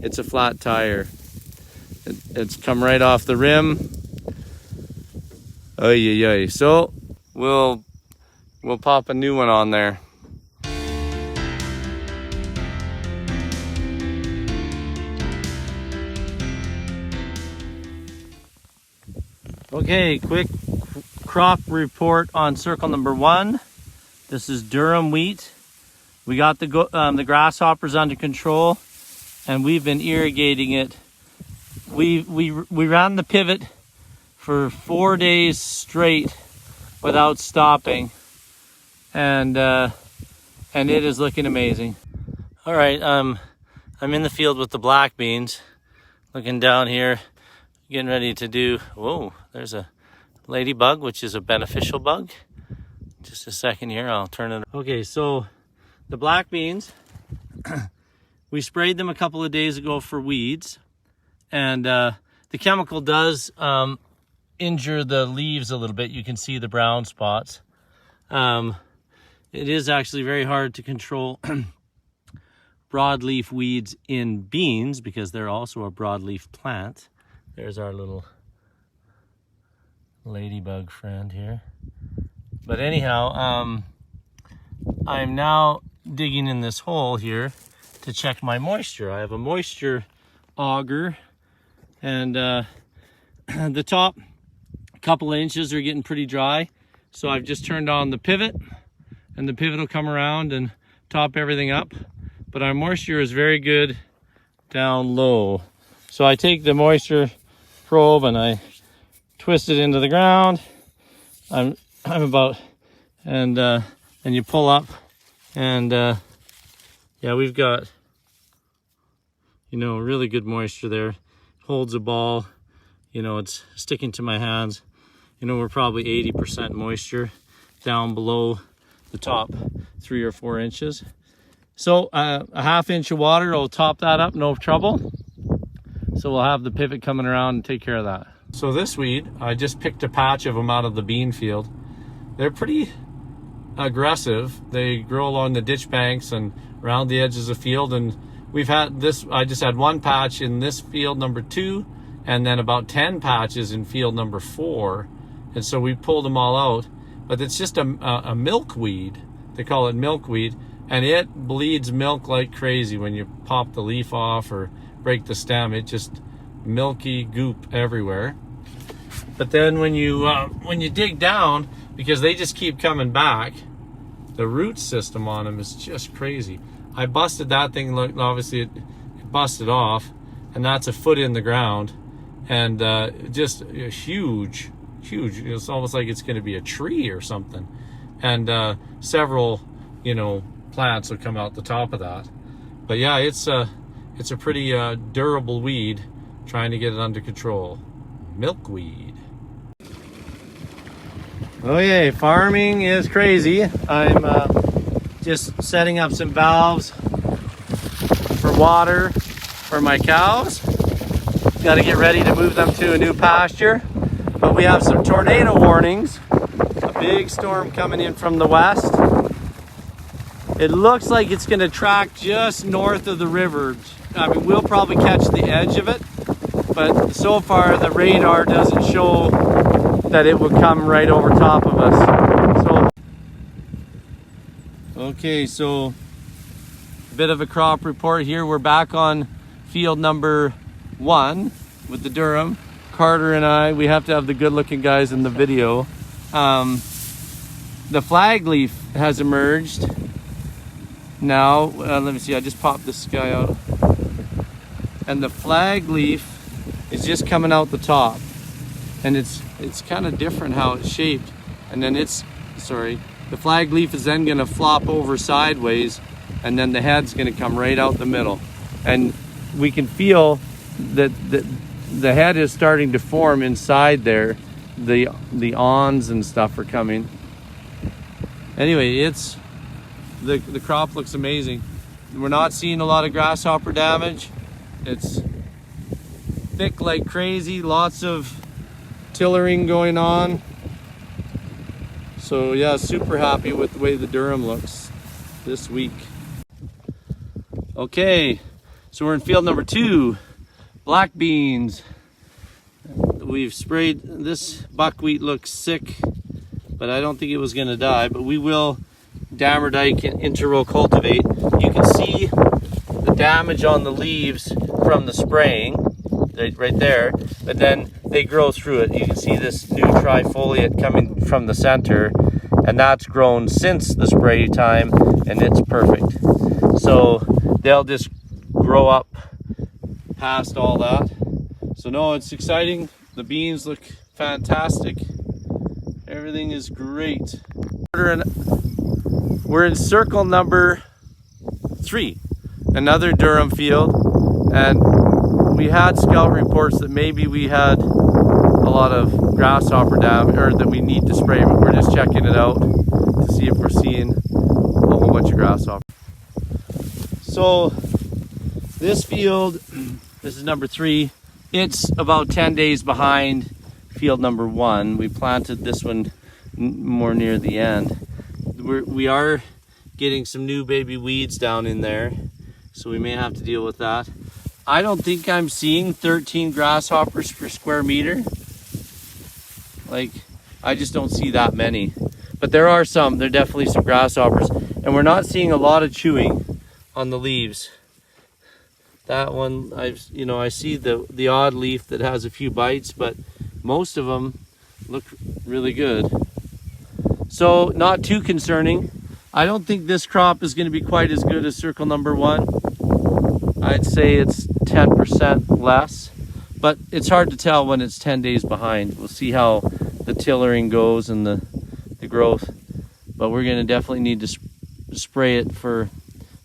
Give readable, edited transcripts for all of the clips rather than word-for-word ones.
it's a flat tire. It's come right off the rim. Oy, oy, oy. So we'll pop a new one on there. Okay, quick crop report on circle number 1. This is durum wheat. We got the grasshoppers under control, and we've been irrigating it. We ran the pivot for 4 days straight without stopping, and it is looking amazing. All right, I'm in the field with the black beans, looking down here, getting ready to do. Whoa, there's a ladybug, which is a beneficial bug. Just a second here, I'll turn it. Okay, so the black beans, we sprayed them a couple of days ago for weeds, and the chemical does injure the leaves a little bit. You can see the brown spots. It is actually very hard to control broadleaf weeds in beans because they're also a broadleaf plant. There's our little ladybug friend here. But anyhow, I'm now digging in this hole here to check my moisture. I have a moisture auger, and the top couple of inches are getting pretty dry. So I've just turned on the pivot, and the pivot will come around and top everything up. But our moisture is very good down low. So I take the moisture probe and I twist it into the ground. I'm about, and you pull up, and yeah, we've got, you know, really good moisture there. Holds a ball, you know, it's sticking to my hands. You know, we're probably 80% moisture down below the top 3 or 4 inches. So a ½ inch of water will top that up, no trouble. So we'll have the pivot coming around and take care of that. So this weed, I just picked a patch of them out of the bean field. They're pretty aggressive. They grow along the ditch banks and around the edges of the field. And we've had this, I just had 1 patch in this field number 2, and then about 10 patches in field number 4. And so we pulled them all out. But it's just a milkweed. They call it milkweed. And it bleeds milk like crazy when you pop the leaf off or break the stem. It just milky goop everywhere. But then when you dig down, because they just keep coming back, the root system on them is just crazy. I busted that thing. Look, obviously it busted off, and that's a foot in the ground, and just a huge. It's almost like it's going to be a tree or something, and several, you know, plants will come out the top of that. But yeah, it's a pretty durable weed. Trying to get it under control. Milkweed. Oh yeah, farming is crazy. I'm just setting up some valves for water for my cows. Got to get ready to move them to a new pasture. But we have some tornado warnings. A big storm coming in from the west. It looks like it's going to track just north of the river. I mean, we'll probably catch the edge of it, but so far the radar doesn't show that it would come right over top of us. Okay, so a bit of a crop report here. We're back on field number 1 with the durum. Carter and I, we have to have the good looking guys in the video. The flag leaf has emerged. Now, let me see, I just popped this guy out. And the flag leaf is just coming out the top. And it's kind of different how it's shaped. And then the flag leaf is then gonna flop over sideways, and then the head's gonna come right out the middle. And we can feel that the head is starting to form inside there. The awns and stuff are coming. Anyway, it's the crop looks amazing. We're not seeing a lot of grasshopper damage. It's thick like crazy, lots of tillering going on. So yeah, super happy with the way the durum looks this week. Okay, So we're in field number 2, black beans. We've sprayed, this buckwheat looks sick, but I don't think it was gonna die, but we will Damerdike and interrow cultivate. You can see the damage on the leaves from the spraying, right there, but then they grow through it. You can see this new trifoliate coming from the center, and that's grown since the spray time, and it's perfect. So they'll just grow up past all that. So no, it's exciting. The beans look fantastic. Everything is great. We're in circle number 3, another Durham field, and we had scout reports that maybe we had a lot of grasshopper damage, or that we need to spray, but we're just checking it out to see if we're seeing a whole bunch of grasshoppers. So this field, this is number 3. It's about 10 days behind field number 1. We planted this one more near the end. We are getting some new baby weeds down in there, so we may have to deal with that. I don't think I'm seeing 13 grasshoppers per square meter. Like, I just don't see that many. But there are some, there are definitely some grasshoppers. And we're not seeing a lot of chewing on the leaves. That one, I see the odd leaf that has a few bites, but most of them look really good. So not too concerning. I don't think this crop is going to be quite as good as circle number 1. I'd say it's 10% less, but it's hard to tell when it's 10 days behind. We'll see how the tillering goes and the growth, but we're going to definitely need to spray it for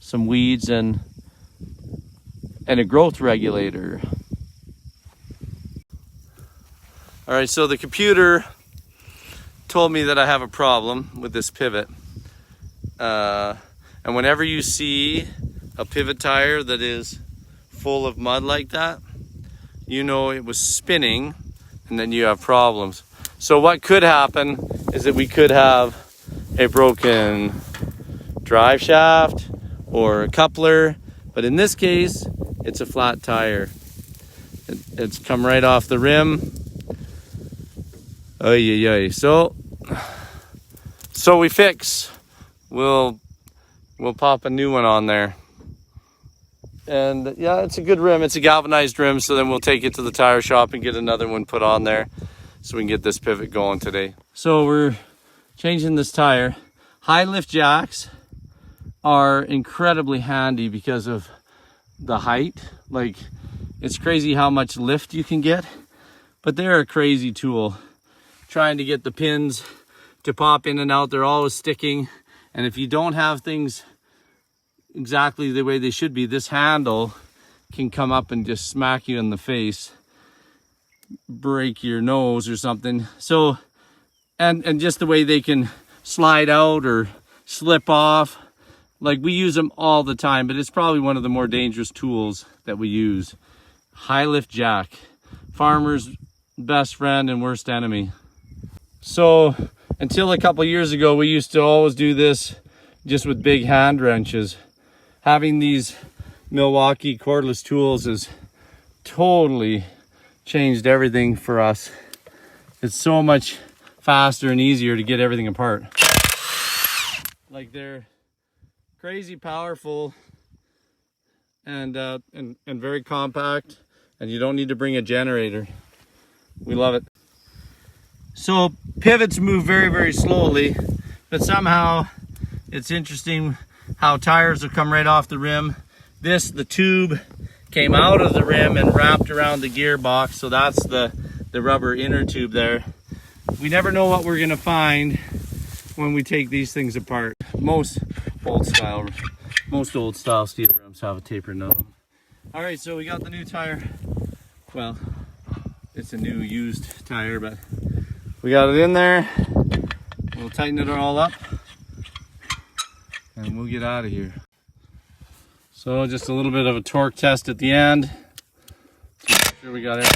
some weeds and a growth regulator. All right, so the computer told me that I have a problem with this pivot. And whenever you see a pivot tire that is full of mud like that, you know it was spinning, and then you have problems. So what could happen is that we could have a broken drive shaft or a coupler, but in this case, it's a flat tire. It's come right off the rim. Oy, oy, oy. So we fix. We'll pop a new one on there. And yeah, it's a good rim. It's a galvanized rim, so then we'll take it to the tire shop and get another one put on there so we can get this pivot going today. So we're changing this tire. High lift jacks are incredibly handy because of the height. Like, it's crazy how much lift you can get, but they're a crazy tool. Trying to get the pins to pop in and out, they're always sticking. And if you don't have things exactly the way they should be, this handle can come up and just smack you in the face, break your nose or something. So, and just the way they can slide out or slip off, like, we use them all the time, but it's probably one of the more dangerous tools that we use. High lift jack, farmer's best friend and worst enemy. So until a couple years ago, we used to always do this just with big hand wrenches. Having these Milwaukee cordless tools has totally changed everything for us. It's so much faster and easier to get everything apart. Like, they're crazy powerful and very compact, and you don't need to bring a generator. We love it. So pivots move very, very slowly, but somehow it's interesting how tires will come right off the rim. The tube came out of the rim and wrapped around the gearbox, so that's the rubber inner tube there. We never know what we're gonna find when we take these things apart. Most old style steel rims have a taper nut. All right, so we got the new tire. Well, it's a new used tire, but we got it in there. We'll tighten it all up and we'll get out of here. So just a little bit of a torque test at the end. Make sure we got it.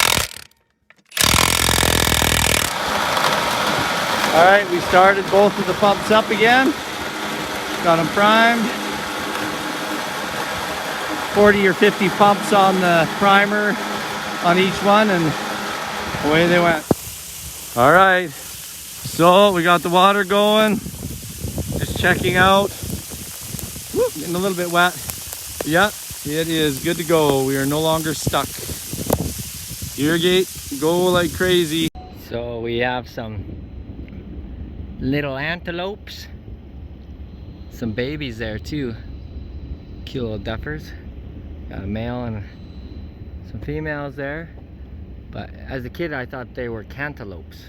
All right, we started both of the pumps up again. Got them primed. 40 or 50 pumps on the primer on each one, and away they went. All right, so we got the water going. Just checking out. Woo, getting a little bit wet. Yeah, it is good to go. We are no longer stuck. Irrigate, go like crazy. So we have some little antelopes. Some babies there too. Cute little duffers. Got a male and some females there. But as a kid I thought they were cantaloupes.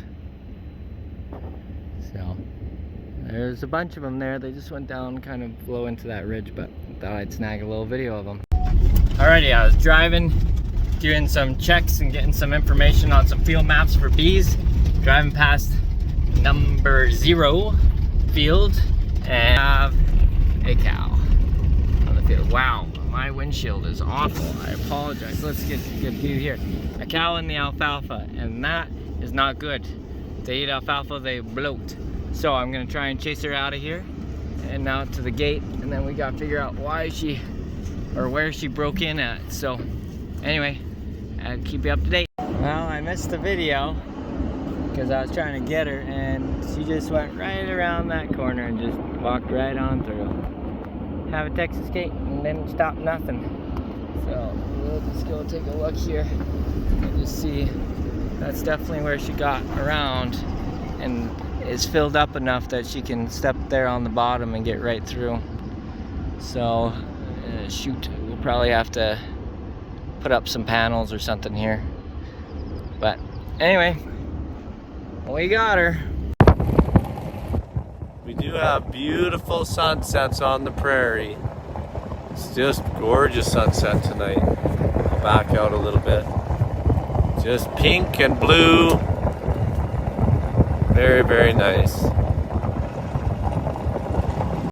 So there's a bunch of them there. They just went down kind of low into that ridge, but I thought I'd snag a little video of them. Alrighty, I was driving, doing some checks and getting some information on some field maps for bees. Driving past number 0 field and have a cow on the field. Wow, my windshield is awful. I apologize. Let's get a good view here. A cow in the alfalfa, and that is not good. They eat alfalfa, they bloat. So I'm gonna try and chase her out of here and out to the gate, and then we gotta figure out why she, or where she broke in at. So anyway, I'll keep you up to date. Well, I missed the video because I was trying to get her, and she just went right around that corner and just walked right on through. Have a Texas gate and didn't stop nothing. So we'll just go take a look here and just see. That's definitely where she got around and is filled up enough that she can step there on the bottom and get right through. So shoot, we'll probably have to put up some panels or something here. But anyway, we got her. We do have beautiful sunsets on the prairie. It's just gorgeous sunset tonight. I'll back out a little bit. Just pink and blue. Very, very nice.